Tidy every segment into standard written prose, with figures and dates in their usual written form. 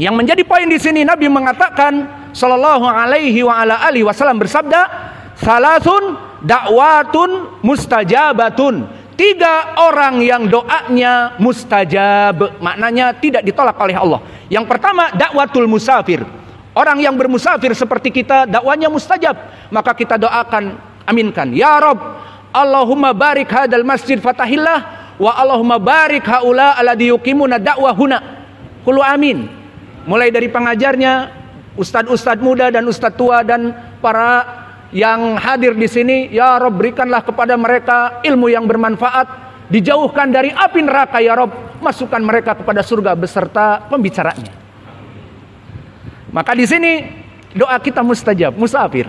Yang menjadi poin di sini, Nabi mengatakan sallallahu alaihi wa ala alihi wasallam bersabda, salasun da'watun mustajabatun. 3 orang yang doanya mustajab, maknanya tidak ditolak oleh Allah. Yang pertama, dakwatul musafir. Orang yang bermusafir seperti kita, dakwanya mustajab, maka kita doakan, aminkan. Ya Rabb, Allahumma barik hadal masjid fatahillah, wa Allahumma barik haula alladhi yuqimuna da'wah huna. Qulu amin. Mulai dari pengajarnya, ustadz-ustadz muda dan ustadz tua dan para yang hadir di sini, ya Rabb, berikanlah kepada mereka ilmu yang bermanfaat, dijauhkan dari api neraka ya Rabb, masukkan mereka kepada surga beserta pembicaranya. Maka di sini doa kita mustajab, musafir.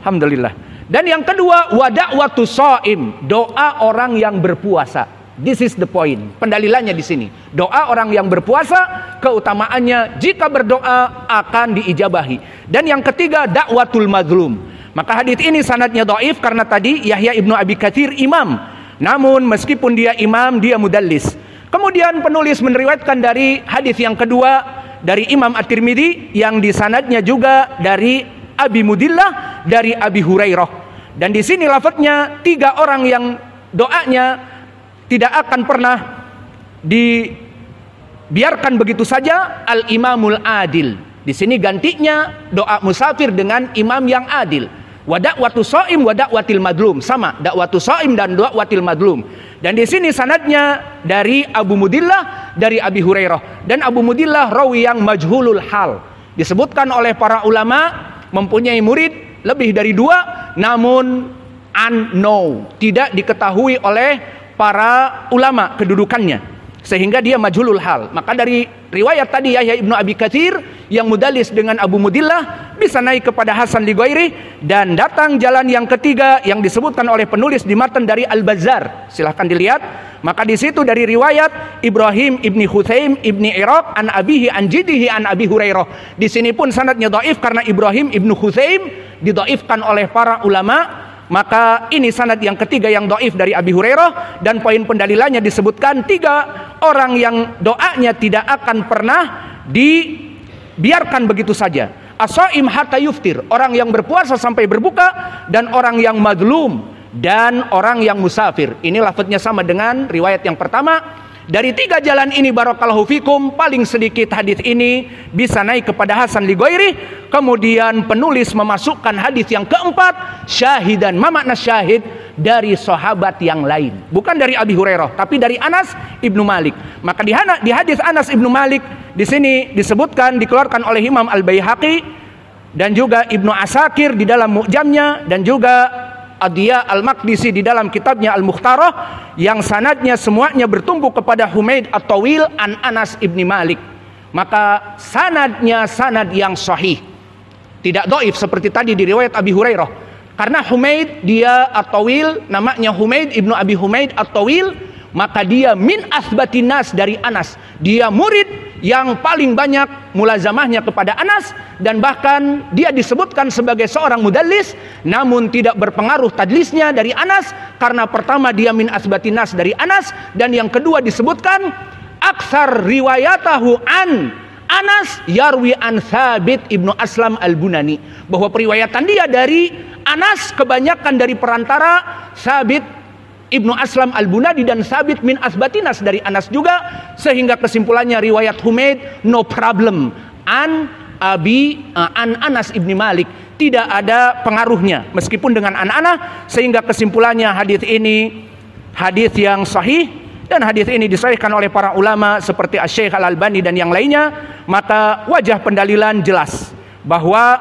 Alhamdulillah. Dan yang kedua, wa da'watu shaim, doa orang yang berpuasa. This is the point. Pendalilannya di sini. Doa orang yang berpuasa, keutamaannya jika berdoa akan diijabahi. Dan yang ketiga, dakwatul mazlum. Maka hadits ini sanadnya dhaif karena tadi Yahya ibnu Abi Katsir imam. Namun meskipun dia imam, dia mudallis. Kemudian penulis meriwayatkan dari hadis yang kedua dari Imam At-Tirmidzi yang di sanadnya juga dari Abi Mudillah dari Abi Hurairah. Dan di sini lafadznya 3 orang yang doanya tidak akan pernah dibiarkan begitu saja, al-imamul adil. Di sini gantinya doa musafir dengan imam yang adil. Wa da'watu shaim wa da'watil madlum, sama da'watu shaim dan da'watil madlum. Dan di sini sanadnya dari Abu Mudillah dari Abi Hurairah, dan Abu Mudillah rawi yang majhulul hal. Disebutkan oleh para ulama mempunyai murid lebih dari 2, namun unknown, tidak diketahui oleh para ulama kedudukannya, sehingga dia majhulul hal. Maka dari riwayat tadi Yahya ibnu Abi Katsir yang mudallis dengan Abu Mudillah bisa naik kepada Hasan li ghairi. Dan datang jalan yang ketiga yang disebutkan oleh penulis di matan dari Al-Bazzar, silahkan dilihat. Maka di situ dari riwayat Ibrahim ibni Hutsaim ibni Iraq an abihi an jiddihi an Abi Hurairah. Di sini pun sanadnya dhaif karena Ibrahim ibnu Hutsaim didhaifkan oleh para ulama. Maka ini sanad yang ketiga yang dhaif dari Abi Hurairah. Dan poin pendalilannya disebutkan 3 orang yang doanya tidak akan pernah dibiarkan begitu saja. As-shaim hatta yuftir, orang yang berpuasa sampai berbuka, dan orang yang madlum, dan orang yang musafir. Ini lafadznya sama dengan riwayat yang pertama. Dari 3 jalan ini barakallahu fikum, paling sedikit hadis ini bisa naik kepada Hasan li ghairi. Kemudian penulis memasukkan hadis yang keempat, syahidan. Ma makna syahid? Dari sahabat yang lain, bukan dari Abi Hurairah, tapi dari Anas ibnu Malik. Maka di hadis Anas ibnu Malik di sini disebutkan, dikeluarkan oleh Imam Al-Baihaqi dan juga Ibnu Asakir di dalam Mu'jamnya, dan juga Adhiya Al-Maqdisi di dalam kitabnya Al-Mukhtarah, yang sanadnya semuanya bertumbuh kepada Humaid At-Tawil an Anas ibni Malik. Maka sanadnya sanad yang sahih, tidak dhaif seperti tadi di riwayat Abi Hurairah. Karena Humaid dia At-Tawil, namanya Humaid ibnu Abi Humaid At-Tawil, maka dia min asbatinas dari Anas. Dia murid yang paling banyak mulazamahnya kepada Anas, dan bahkan dia disebutkan sebagai seorang mudallis, namun tidak berpengaruh tadlisnya dari Anas, karena pertama dia min asbatinas dari Anas, dan yang kedua disebutkan aksar riwayatahu an Anas yarwi an Thabit ibnu Aslam al-Bunani, bahwa periwayatan dia dari Anas kebanyakan dari perantara Thabit ibnu Aslam al-Bunani dan Thabit min asbatinas dari Anas juga, sehingga kesimpulannya riwayat Humaid no problem an Anas ibni Malik, tidak ada pengaruhnya meskipun dengan an-anah, sehingga kesimpulannya hadis ini hadis yang sahih. Dan hadis ini disahihkan oleh para ulama seperti Asy-Syaikh Al-Albani dan yang lainnya. Maka wajah pendalilan jelas bahwa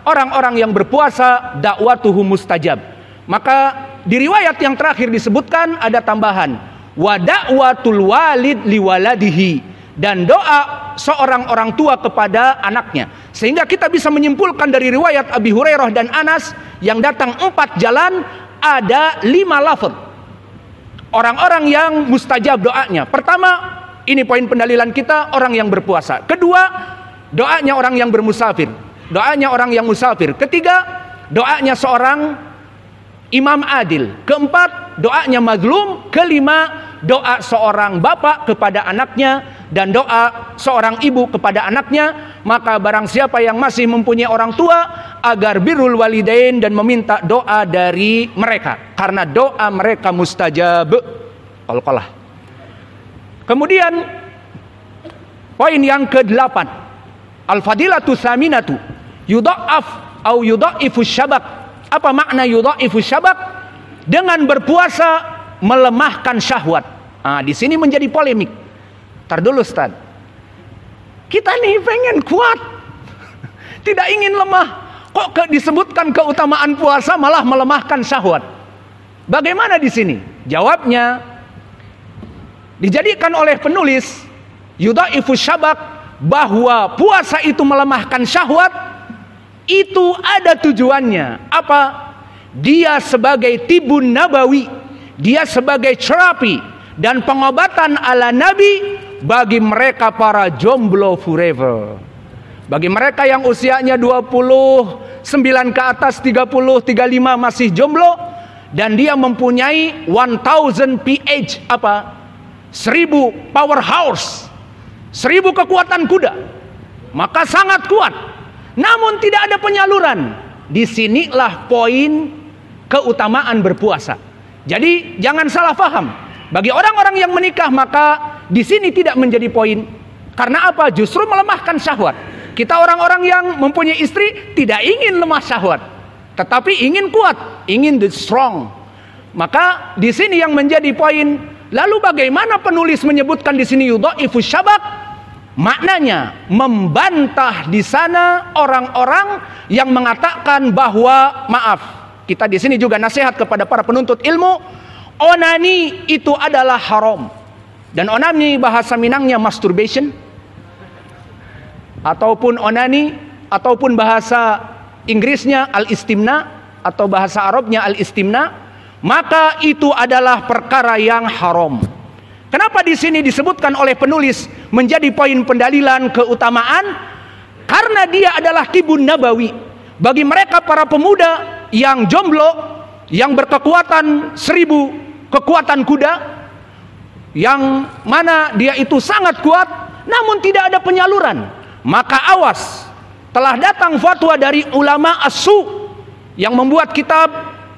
orang-orang yang berpuasa dakwatuhu mustajab. Maka di riwayat yang terakhir disebutkan ada tambahan wa da'watul walid liwaladihi, dan doa seorang orang tua kepada anaknya. Sehingga kita bisa menyimpulkan dari riwayat Abi Hurairah dan Anas yang datang 4 jalan, ada 5 lafaz orang-orang yang mustajab doanya. Pertama, ini poin pendalilan kita, orang yang berpuasa. Kedua, doanya orang yang bermusafir, doanya orang yang musafir. Ketiga, doanya seorang imam adil. Keempat, doanya mazlum. Kelima, doa seorang bapak kepada anaknya. dan doa seorang ibu kepada anaknya. Maka barang siapa yang masih mempunyai orang tua, agar birrul walidain, dan meminta doa dari mereka, karena doa mereka mustajab. Qalqalah. Kemudian poin yang ke-8, al-fadilatu tsaminatu yudha'af au yudha'ifu syabak. Apa makna yudha'ifu syabak? Dengan berpuasa melemahkan syahwat. Nah, di sini menjadi polemik. Tar dulu Ustaz, kita nih pengen kuat, tidak ingin lemah. Kok disebutkan keutamaan puasa malah melemahkan syahwat? Bagaimana di sini? Jawabnya, dijadikan oleh penulis yudha'ifu syabak, bahwa puasa itu melemahkan syahwat, itu ada tujuannya. Apa? Dia sebagai tibun nabawi, dia sebagai terapi dan pengobatan ala Nabi bagi mereka para jomblo forever. Bagi mereka yang usianya 29 ke atas, 30, 35 masih jomblo, dan dia mempunyai 1000 PH, apa? 1000 powerhouse, 1000 kekuatan kuda, maka sangat kuat. Namun tidak ada penyaluran. Disinilah poin keutamaan berpuasa. Jadi jangan salah paham. Bagi orang-orang yang menikah, maka di sini tidak menjadi poin. Karena apa? Justru melemahkan syahwat. Kita orang-orang yang mempunyai istri tidak ingin lemah syahwat, tetapi ingin kuat, ingin the strong. Maka di sini yang menjadi poin. Lalu bagaimana penulis menyebutkan di sini yudha'ifu syabak? Maknanya membantah di sana orang-orang yang mengatakan bahwa, maaf, kita di sini juga nasihat kepada para penuntut ilmu, onani itu adalah haram. Dan onani bahasa Minangnya masturbation, ataupun onani, ataupun bahasa Inggrisnya al-istimna, atau bahasa Arabnya al-istimna, maka itu adalah perkara yang haram. Kenapa di sini disebutkan oleh penulis menjadi poin pendalilan keutamaan? Karena dia adalah tibun nabawi bagi mereka para pemuda yang jomblo, yang berkekuatan 1000 kekuatan kuda, yang mana dia itu sangat kuat, namun tidak ada penyaluran. Maka awas, telah datang fatwa dari ulama as-su yang membuat kitab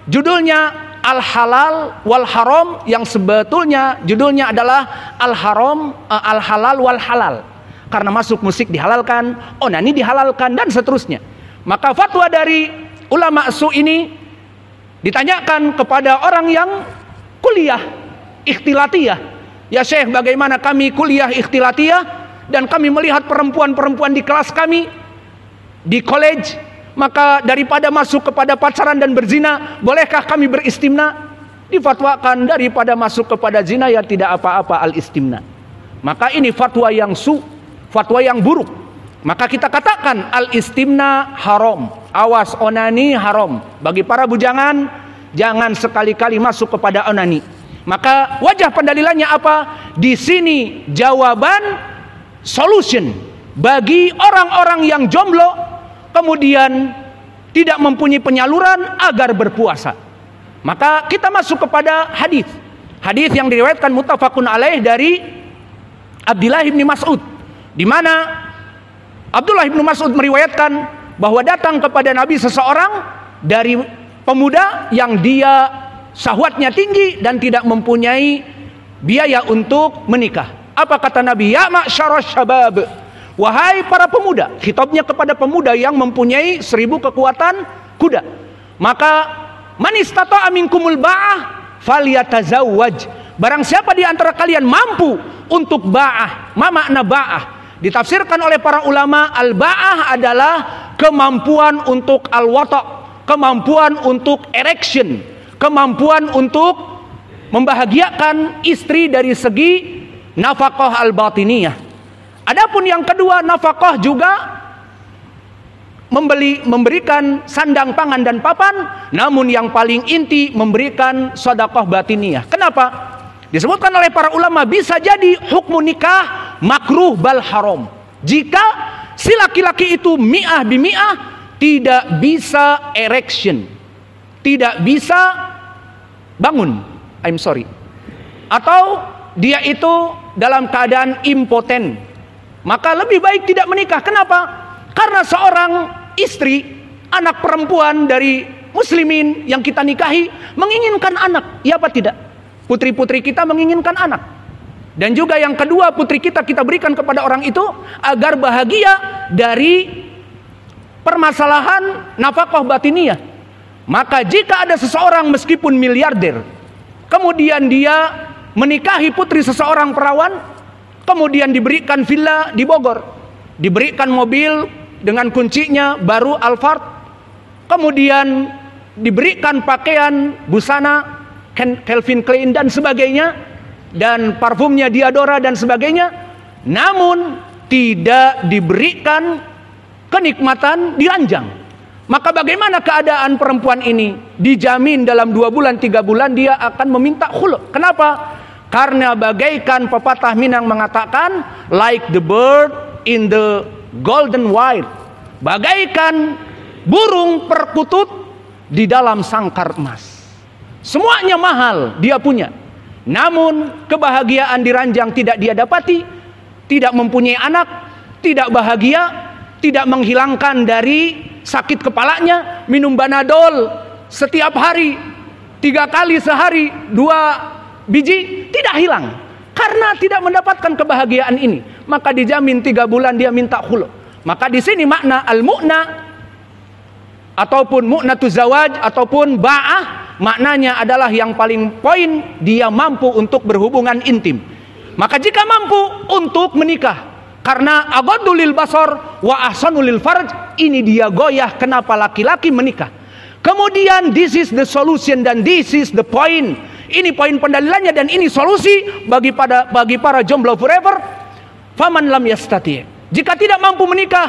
judulnya Al-Halal wal Haram, yang sebetulnya judulnya adalah Al-Haram, Al-Halal wal Halal. Karena masuk musik dihalalkan, onani dihalalkan, dan seterusnya. Maka fatwa dari ulama as-su ini ditanyakan kepada orang yang kuliah ikhtilatiyah. Ya Syekh, bagaimana kami kuliah ikhtilatiyah dan kami melihat perempuan-perempuan di kelas kami di college, maka daripada masuk kepada pacaran dan berzina, bolehkah kami beristimna? Difatwakan daripada masuk kepada zina ya tidak apa-apa al-istimna. Maka ini fatwa yang fatwa yang buruk. Maka kita katakan al-istimna haram. Awas, onani haram. Bagi para bujangan, jangan sekali-kali masuk kepada onani. Maka wajah pendalilannya apa? Di sini jawaban solution bagi orang-orang yang jomblo kemudian tidak mempunyai penyaluran agar berpuasa. Maka kita masuk kepada hadis. Hadis yang diriwayatkan muttafaqun alaih dari Abdullah bin Mas'ud, di mana Abdullah bin Mas'ud meriwayatkan bahwa datang kepada Nabi seseorang dari pemuda yang dia syahwatnya tinggi dan tidak mempunyai biaya untuk menikah. Apa kata Nabi? Ya ma'syarasy syabab, wahai para pemuda, khitabnya kepada pemuda yang mempunyai 1000 kekuatan kuda. Maka man istata'a minkumul ba'ah falyatazawwaj. Barang siapa di antara kalian mampu untuk ba'ah. Ma makna ba'ah? Ditafsirkan oleh para ulama, al-ba'ah adalah kemampuan untuk al-wata', kemampuan untuk erection, kemampuan untuk membahagiakan istri dari segi nafkah al-batiniyah. Adapun yang kedua, nafkah juga memberikan sandang pangan dan papan, namun yang paling inti memberikan sedekah batiniyah. Kenapa? Disebutkan oleh para ulama bisa jadi hukum nikah makruh bal haram. Jika si laki-laki itu mi'ah bimi'ah tidak bisa erection, tidak bisa bangun, atau dia itu dalam keadaan impoten, maka lebih baik tidak menikah. Kenapa? Karena seorang istri, anak perempuan dari muslimin yang kita nikahi, menginginkan anak, ya apa tidak? Putri-putri kita menginginkan anak. Dan juga yang kedua, putri kita berikan kepada orang itu agar bahagia dari permasalahan nafkah batiniyah. Maka jika ada seseorang meskipun miliarder, kemudian dia menikahi putri seseorang perawan, kemudian diberikan villa di Bogor, diberikan mobil dengan kuncinya baru Alphard, kemudian diberikan pakaian busana Calvin Klein dan sebagainya, dan parfumnya Diadora dan sebagainya, namun tidak diberikan kenikmatan di ranjang. Maka bagaimana keadaan perempuan ini? Dijamin dalam 2 bulan 3 bulan dia akan meminta khulu'. Kenapa? Karena bagaikan pepatah Minang mengatakan, like the bird in the golden wire, bagaikan burung perkutut di dalam sangkar emas. Semuanya mahal dia punya, namun kebahagiaan di ranjang tidak dia dapati. Tidak mempunyai anak, tidak bahagia, tidak menghilangkan dari sakit kepalanya, minum Banadol setiap hari 3 kali sehari 2 biji, tidak hilang karena tidak mendapatkan kebahagiaan ini. Maka dijamin 3 bulan dia minta khulu'. Maka di sini makna al-mu'na ataupun mu'natu zawaj ataupun ba'ah, maknanya adalah yang paling poin, dia mampu untuk berhubungan intim. Maka jika mampu untuk menikah, karena aghaddu lil basar wa ahsanu lil farj, ini dia goyah kenapa laki-laki menikah. Kemudian this is the solution dan this is the point. Ini poin pendalilannya dan ini solusi bagi para jomblo forever. Faman lam yastati, jika tidak mampu menikah,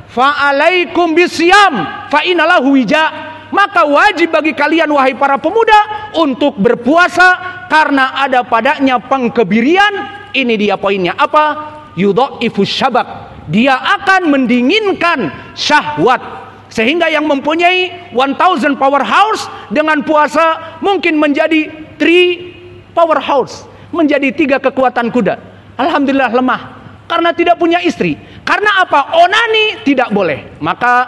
fa alaikum bisyam fa innalahu wija, maka wajib bagi kalian wahai para pemuda untuk berpuasa karena ada padanya pengkebirian. Ini dia poinnya apa? Yudha'ifus syabak, dia akan mendinginkan syahwat, sehingga yang mempunyai 1000 powerhouse dengan puasa mungkin menjadi 3 powerhouse, menjadi 3 kekuatan kuda. Alhamdulillah lemah karena tidak punya istri. Karena apa? Onani tidak boleh. Maka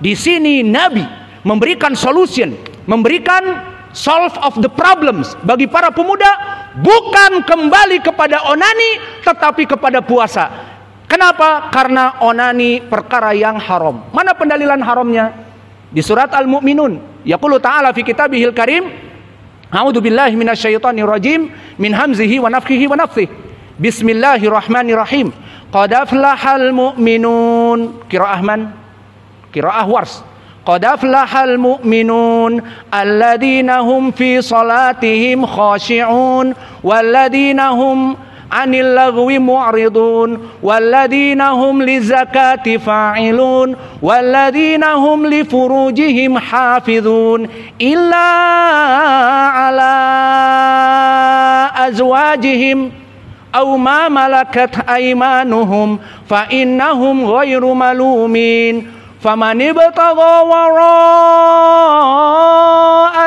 di sini Nabi memberikan solution, memberikan solve of the problems bagi para pemuda, bukan kembali kepada onani tetapi kepada puasa. Kenapa? Karena onani perkara yang haram. Mana pendalilan haramnya? Di surat Al-Mu'minun, yaqulu ta'ala fi kitabihil karim, a'udzu billahi minasyaitonir rajim min hamzihi wa nafthihi wa nafthihi. Bismillahirrahmanirrahim. Qad aflahal mu'minun. Qiraah man? Qiraah Wars. Qad aflahal mu'minun alladzina hum fi salatihim khashi'un walladzina hum 'anil lagwi mu'ridun walladzina hum lizakati fa'ilun walladzina hum li furujihim hafizun illa 'ala azwajihim aw ma malakat aymanuhum fa innahum ghairu malumin. Faman ibtagha wara'a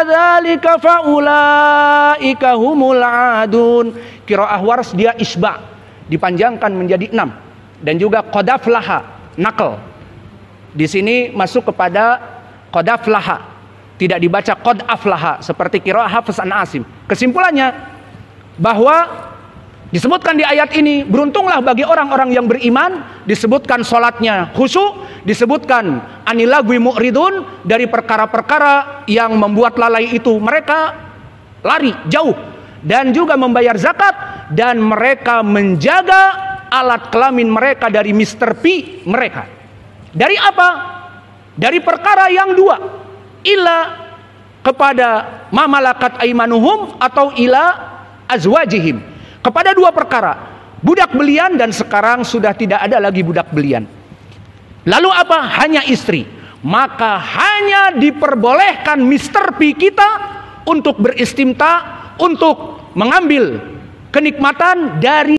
dzalika faulaika humul adun. Qiraah Wars dia isba, dipanjangkan menjadi 6, dan juga qad aflaha naql. Di sini masuk kepada qad aflaha, tidak dibaca qad aflaha seperti qiraah Hafs an Asim. Kesimpulannya bahwa disebutkan di ayat ini, beruntunglah bagi orang-orang yang beriman, disebutkan sholatnya khusyuk, disebutkan anilagwi mu'ridun, dari perkara-perkara yang membuat lalai itu mereka lari jauh, dan juga membayar zakat, dan mereka menjaga alat kelamin mereka dari Mr. P mereka. Dari apa? Dari perkara yang 2, ila kepada mamalakat aimanuhum atau ila azwajihim, kepada 2 perkara, budak belian dan sekarang sudah tidak ada lagi budak belian. Lalu apa? Hanya istri. Maka hanya diperbolehkan Mr. P kita untuk beristimta, untuk mengambil kenikmatan dari